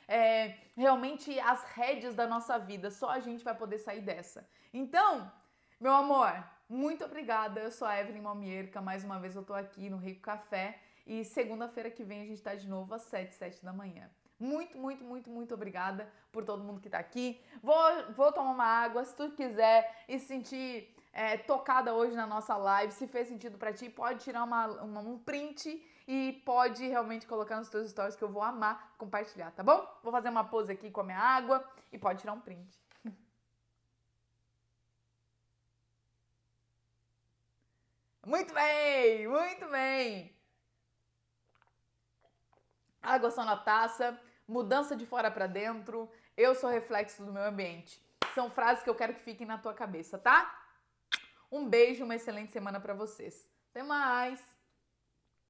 realmente as rédeas da nossa vida. Só a gente vai poder sair dessa. Então, meu amor, muito obrigada. Eu sou a Evelyn Malmierca. Mais uma vez eu tô aqui no Rico Café. E segunda-feira que vem a gente tá de novo às 7 da manhã. Muito, muito, muito, muito obrigada por todo mundo que tá aqui. Vou tomar uma água, se tu quiser e se sentir tocada hoje na nossa live, se fez sentido pra ti, pode tirar um print e pode realmente colocar nos teus stories que eu vou amar compartilhar, tá bom? Vou fazer uma pose aqui com a minha água e pode tirar um print. Muito bem, muito bem. Água só na taça, mudança de fora pra dentro, eu sou reflexo do meu ambiente. São frases que eu quero que fiquem na tua cabeça, tá? Um beijo, uma excelente semana pra vocês. Até mais!